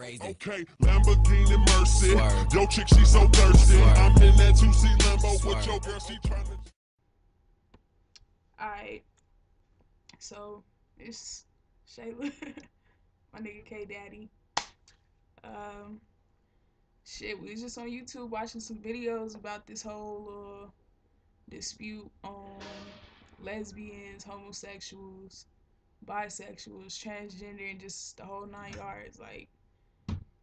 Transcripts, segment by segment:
Okay, Lamborghini Mercy. Yo, chick, she so thirsty. I'm in that 2C Lambo with your girl, she tryna. Alright, so it's Shayla, my nigga Kdaddi. Um, Shit, we was just on YouTube watching some videos about this whole dispute on lesbians, homosexuals, bisexuals, transgender, and just the whole 9 yards. Like,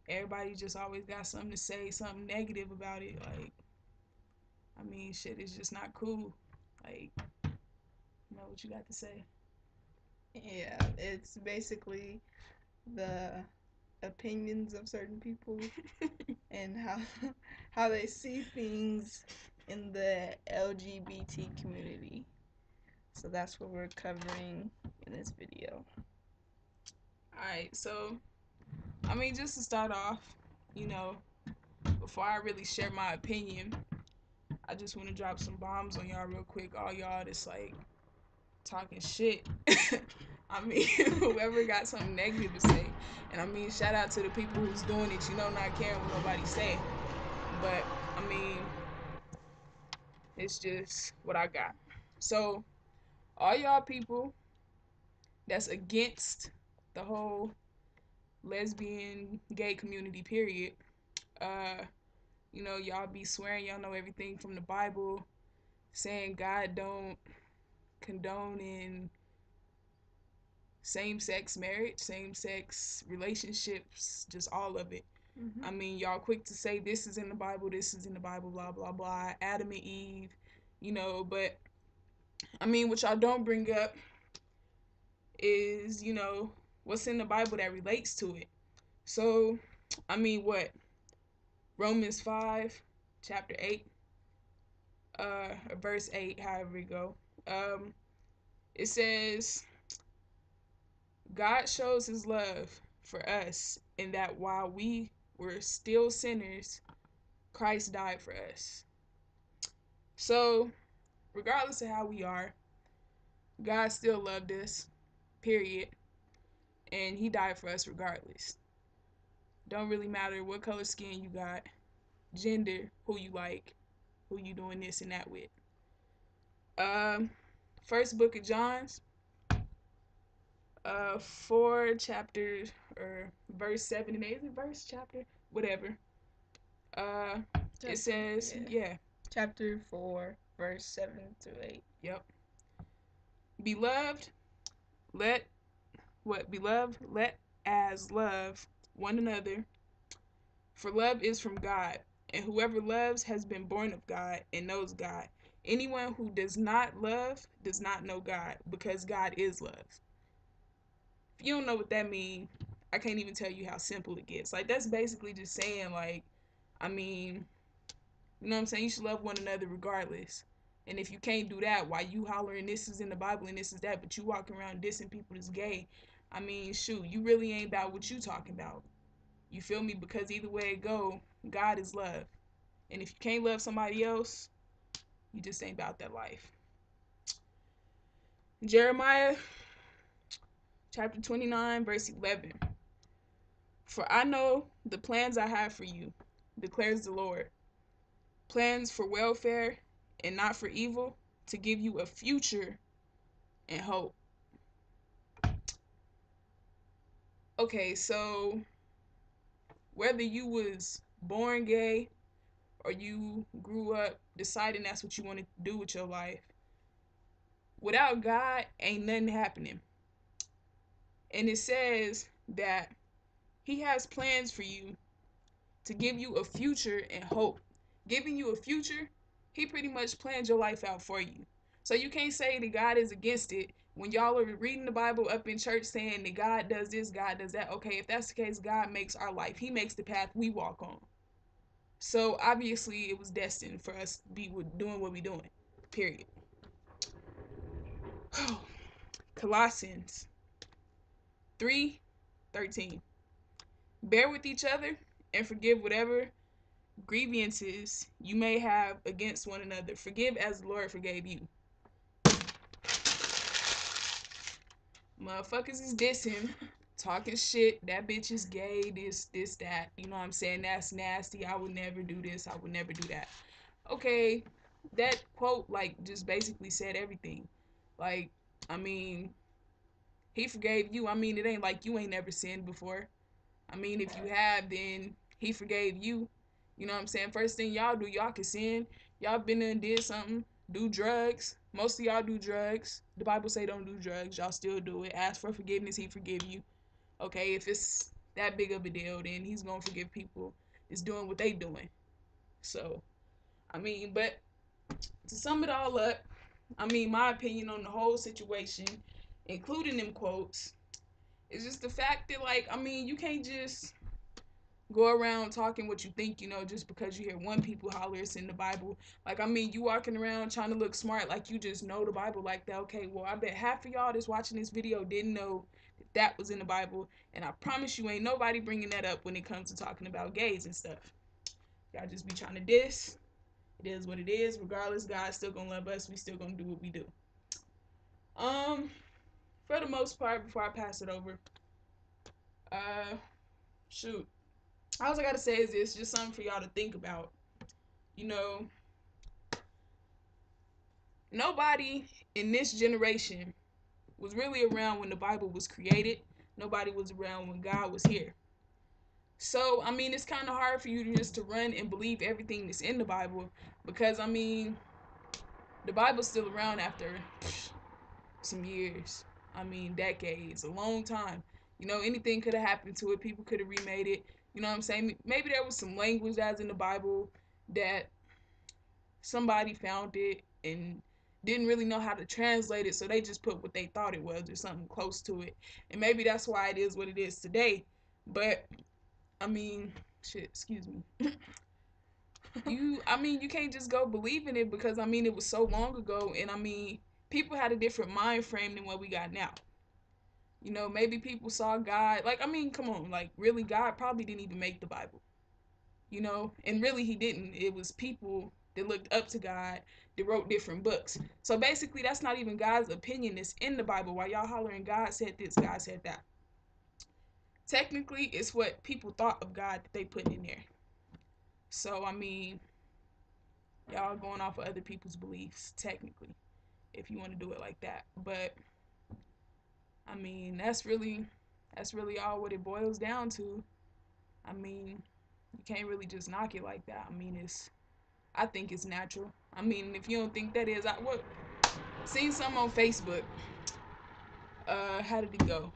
everybody just always got something to say, something negative about it. Like, I mean, shit is just not cool. Like, you know what you got to say? Yeah, it's basically the opinions of certain people and how they see things in the LGBT community. So that's what we're covering in this video. Alright, so, I mean, just to start off, you know, before I really share my opinion, I just want to drop some bombs on y'all real quick. All y'all that's like talking shit. I mean, whoever got something negative to say. And I mean, shout out to the people who's doing it, you know, not caring what nobody say. But, I mean, it's just what I got. So, all y'all people that's against the whole lesbian, gay community, period, uh, you know, y'all be swearing y'all know everything from the Bible, saying God don't condone in same-sex marriage, same-sex relationships, just all of it. Mm-hmm. I mean, y'all quick to say this is in the Bible, this is in the Bible, blah, blah, blah, Adam and Eve, you know, but, I mean, what y'all don't bring up is, you know, what's in the Bible that relates to it. So, I mean, what? Romans 5, chapter 8, verse 8, however it go. It says, God shows his love for us in that while we were still sinners, Christ died for us. So, regardless of how we are, God still loved us, period. And he died for us regardless. Don't really matter what color skin you got, gender, who you like, who you doing this and that with. First book of John's, 4 chapters, or verse 7 and 8, is it verse, chapter? Whatever. It says, yeah. Chapter 4, verse 7 to 8. Yep. Beloved, let as love one another, for love is from God, and whoever loves has been born of God and knows God. Anyone who does not love does not know God, because God is love. If you don't know what that means, I can't even tell you how simple it gets. Like, that's basically just saying, like, I mean, you know what I'm saying? You should love one another regardless. And if you can't do that, why you hollering this is in the Bible and this is that, but you walking around dissing people that's gay, I mean, shoot, you really ain't about what you talking about. You feel me? Because either way it go, God is love. And if you can't love somebody else, you just ain't about that life. Jeremiah chapter 29, verse 11. For I know the plans I have for you, declares the Lord. Plans for welfare and not for evil, to give you a future and hope. Okay, so whether you was born gay or you grew up deciding that's what you want to do with your life, without God ain't nothing happening. And it says that he has plans for you to give you a future and hope. Giving you a future, he pretty much planned your life out for you. So you can't say that God is against it when y'all are reading the Bible up in church saying that God does this, God does that. Okay, if that's the case, God makes our life. He makes the path we walk on. So obviously it was destined for us to be doing what we're doing. Period. Colossians 3:13. Bear with each other and forgive whatever grievances you may have against one another. Forgive as the Lord forgave you. Motherfuckers is dissing talking shit, that bitch is gay, this, that. You know what I'm saying? That's nasty. I would never do this. I would never do that. Okay, that quote, like, just basically said everything. Like, I mean, he forgave you. I mean, it ain't like you ain't never sinned before. I mean, if you have, then he forgave you. You know what I'm saying? First thing y'all do, y'all can sin. Y'all been there and did something. Do drugs. Most of y'all do drugs. The Bible say don't do drugs. Y'all still do it. Ask for forgiveness. He forgive you. Okay, if it's that big of a deal, then he's gonna forgive people. Is doing what they doing. So, I mean, but to sum it all up, I mean, my opinion on the whole situation, including them quotes, is just the fact that, like, I mean, you can't just go around talking what you think, you know, just because you hear one people holler it's in the Bible. Like, I mean, you walking around trying to look smart like you just know the Bible like that. Okay, well, I bet half of y'all that's watching this video didn't know that was in the Bible, and I promise you ain't nobody bringing that up when it comes to talking about gays and stuff. Y'all just be trying to diss. It is what it is. Regardless, God's still gonna love us. We still gonna do what we do. Um, for the most part, before I pass it over, uh, shoot, all I gotta say is this, just something for y'all to think about. You know, nobody in this generation was really around when the Bible was created. Nobody was around when God was here. So, I mean, it's kind of hard for you to just to run and believe everything that's in the Bible because, I mean, the Bible's still around after some years. I mean, decades, a long time. You know, anything could have happened to it. People could have remade it. You know what I'm saying? Maybe there was some language that's in the Bible that somebody found it and didn't really know how to translate it, so they just put what they thought it was or something close to it. And maybe that's why it is what it is today. But I mean, shit, excuse me. I mean, you can't just go believe in it because I mean it was so long ago, and I mean people had a different mind frame than what we got now. You know, maybe people saw God. Like, I mean, come on, like really, God probably didn't even make the Bible. You know, and really he didn't. It was people that looked up to God that wrote different books. So basically, that's not even God's opinion that's in the Bible. While y'all hollering, God said this, God said that. Technically, it's what people thought of God that they put in there. So I mean, y'all going off of other people's beliefs, technically, if you want to do it like that. But I mean, that's really all what it boils down to. I mean, you can't really just knock it like that. I mean, I think it's natural. I mean, if you don't think that is, seen some on Facebook. How did it go?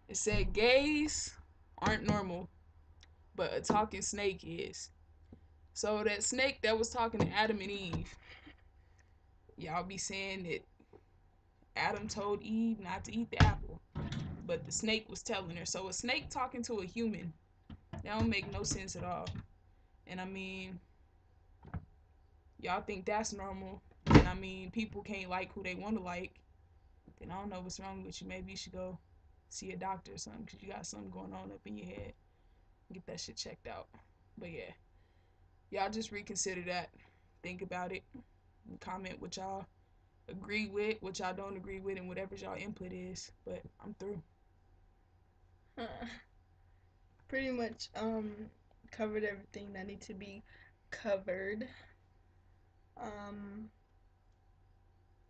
It said gays aren't normal, but a talking snake is. So that snake that was talking to Adam and Eve, y'all be saying that Adam told Eve not to eat the apple, but the snake was telling her. So a snake talking to a human, that don't make no sense at all. And I mean, y'all think that's normal. And I mean, people can't like who they want to like. Then I don't know what's wrong with you. Maybe you should go see a doctor or something because you got something going on up in your head. Get that shit checked out. But yeah, y'all just reconsider that. Think about it. And comment what y'all agree with, what y'all don't agree with, and whatever y'all input is. But I'm through. Pretty much covered everything that need to be covered. Um,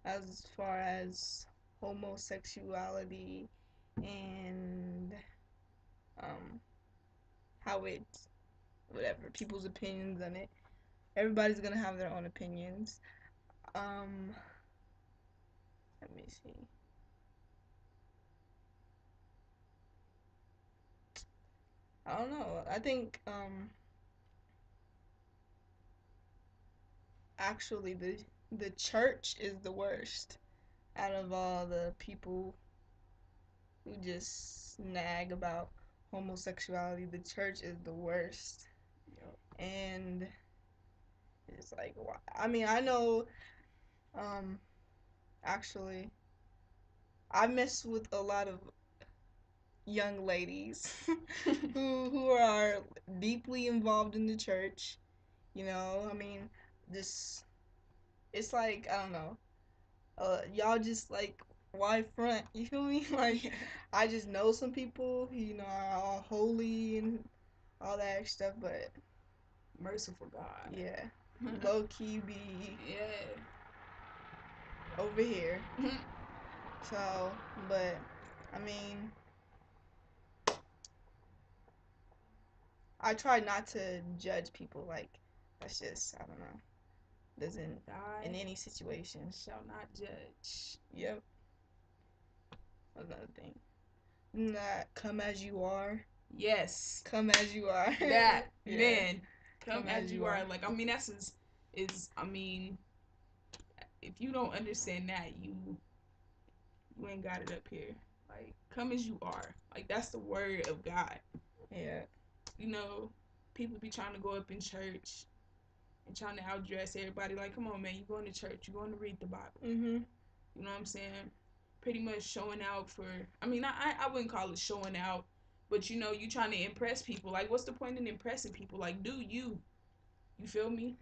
as far as homosexuality and um how it whatever people's opinions on it. Everybody's gonna have their own opinions. Um, let me see. I don't know. I think actually the church is the worst out of all the people who just nag about homosexuality. The church is the worst, and it's like I mean I know actually I mess with a lot of young ladies who are deeply involved in the church. You know, I mean, this it's like I don't know. Y'all just like why front? You feel me? Like, I just know some people, are all holy and all that stuff, but Merciful God. yeah, low key be Yeah. over here. So, but I mean, I try not to judge people. Like, that's just, I don't know, doesn't in any situation. Shall not judge. Yep. Another thing. Not come as you are. Yes. Come as you are. That Yeah. man. Come as you are. Like, I mean, that's is I mean, if you don't understand that, you ain't got it up here. Like, come as you are. Like, that's the word of God. Yeah. You know, people be trying to go up in church and trying to outdress everybody. Like, come on, man, you going to church, you going to read the Bible. Mhm. You know what I'm saying? Pretty much showing out for. I mean, I wouldn't call it showing out, but you trying to impress people. Like, what's the point in impressing people? Like, do you? You feel me?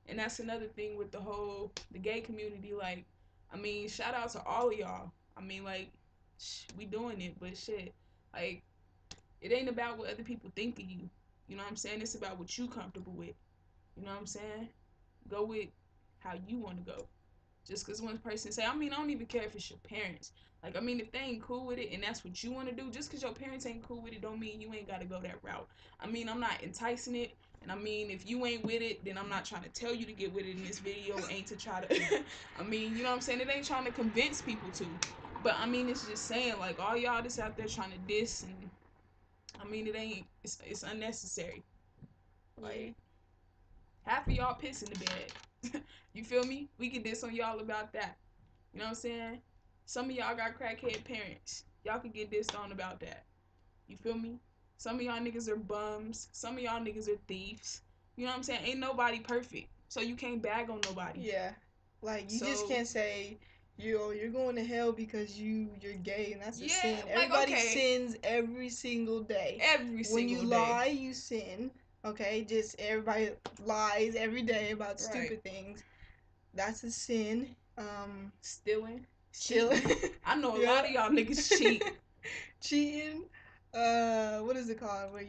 And that's another thing with the gay community. Like, I mean, shout out to all of y'all. I mean, like, we doing it, but shit, like, it ain't about what other people think of you. You know what I'm saying? It's about what you comfortable with. You know what I'm saying? Go with how you want to go. Just because one person say, I mean, I don't even care if it's your parents. Like, I mean, if they ain't cool with it and that's what you want to do, just because your parents ain't cool with it don't mean you ain't got to go that route. I mean, I'm not enticing it. And I mean, if you ain't with it, then I'm not trying to tell you to get with it in this video. Ain't to try to, I mean, you know what I'm saying? It ain't trying to convince people to. But I mean, it's just saying, like, all y'all just out there trying to diss. And I mean, it's unnecessary. Like, half of y'all piss in the bed. You feel me? We can diss on y'all about that. You know what I'm saying? Some of y'all got crackhead parents. Y'all could get dissed on about that. You feel me? Some of y'all niggas are bums. Some of y'all niggas are thieves. You know what I'm saying? Ain't nobody perfect. So you can't bag on nobody. Yeah. Like, you just can't say you're going to hell because you're gay and that's a sin. Everybody sins every single day. When you lie, you sin. Okay? Just everybody lies every day about stupid things. That's a sin. Stealing. Stealing. I know a lot of y'all niggas cheat. Cheating. What is it called? Where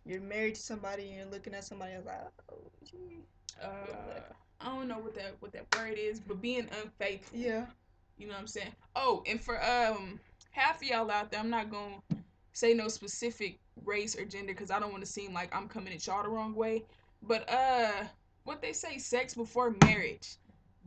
you're married to somebody and you're looking at somebody else like, oh, gee. I don't know what that word is, but being unfaithful. Yeah. You know what I'm saying? Oh, and for half of y'all out there, I'm not gonna say no specific race or gender because I don't want to seem like I'm coming at y'all the wrong way. But what they say, sex before marriage,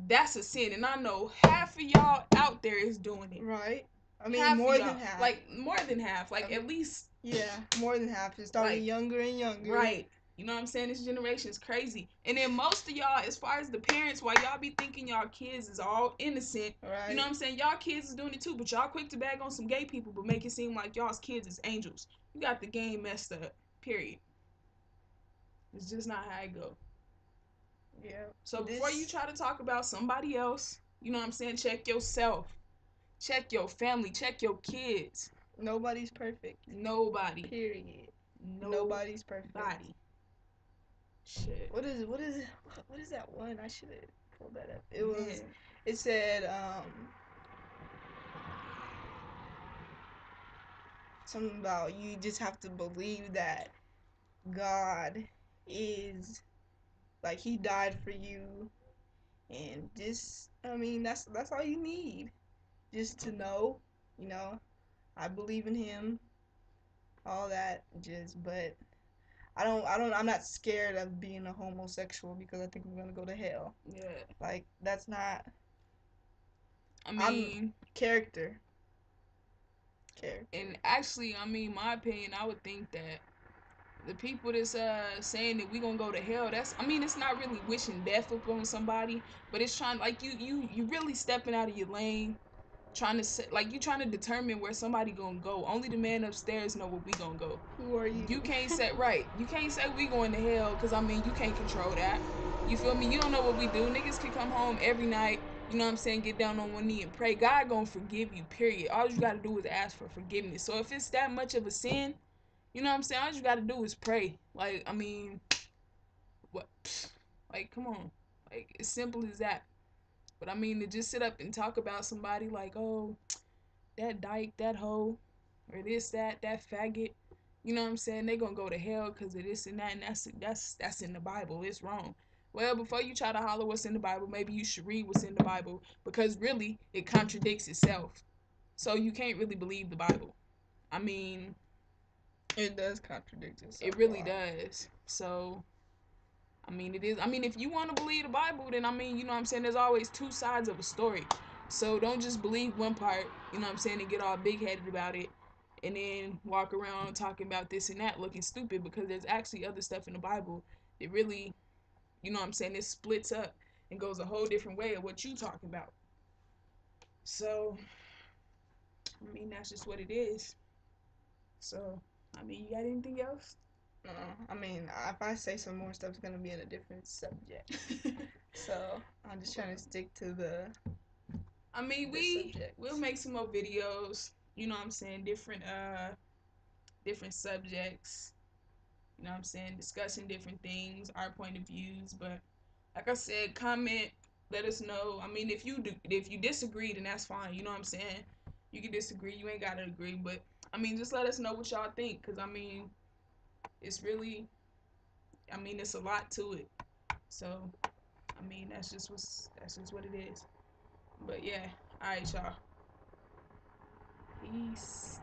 that's a sin, and I know half of y'all out there is doing it. Right. I mean, more than half. Like, more than half. Like, at least. Yeah, more than half. It's starting younger and younger. Right. You know what I'm saying? This generation is crazy. And then most of y'all, as far as the parents, while y'all be thinking y'all kids is all innocent, right. You know what I'm saying? Y'all kids is doing it too, but y'all quick to bag on some gay people, but make it seem like y'all's kids is angels. You got the game messed up. Period. It's just not how it go. Yeah. So before you try to talk about somebody else, you know what I'm saying? Check yourself. Check your family. Check your kids. Nobody's perfect. Nobody. Period. Nobody's perfect. Shit. What is that one? I should have pulled that up. It said something about you just have to believe that God is, like, he died for you, and just, I mean, that's all you need, just to know, I believe in him, all that. But I'm not scared of being a homosexual because I think I'm gonna go to hell. Yeah. Like, that's not. I mean, character. And actually, I mean, my opinion, I would think that the people that's saying that we gonna go to hell, it's not really wishing death upon somebody, but it's trying, like, you really stepping out of your lane, trying to say, like, you trying to determine where somebody gonna go. Only the man upstairs know where we gonna go. Who are you? You can't say You can't say we going to hell, because I mean, you can't control that. You feel me? You don't know what we do. Niggas can come home every night, you know what I'm saying, get down on one knee and pray. God gonna forgive you, period. All you gotta do is ask for forgiveness. So if it's that much of a sin, you know what I'm saying, all you gotta do is pray. Like, I mean, what? Like, come on. Like, as simple as that. But I mean, to just sit up and talk about somebody like, oh, that dyke, that hoe, or this, that faggot, you know what I'm saying? They gonna go to hell because of this and that, and that's in the Bible. It's wrong. Well, before you try to holler what's in the Bible, maybe you should read what's in the Bible, because really it contradicts itself. So you can't really believe the Bible. I mean, It does contradict itself. it really does. So I mean, it is. I mean, if you want to believe the Bible, then I mean, you know what I'm saying? There's always two sides of a story. So don't just believe one part, you know what I'm saying, and get all big headed about it and then walk around talking about this and that looking stupid, because there's actually other stuff in the Bible that really, you know what I'm saying, it splits up and goes a whole different way of what you talking about. So, I mean, that's just what it is. So, I mean, you got anything else? No, I mean, if I say some more stuff, it's gonna be in a different subject. So I'm just trying to stick to the. I mean, we'll make some more videos. You know what I'm saying? Different subjects. You know what I'm saying? Discussing different things, our point of views. But like I said, comment. Let us know. I mean, if you disagree, then that's fine. You know what I'm saying? You can disagree. You ain't gotta agree. But I mean, just let us know what y'all think. Cause I mean, it's really. I mean, it's a lot to it. So, I mean, that's just what it is. But yeah, all right, y'all. Peace.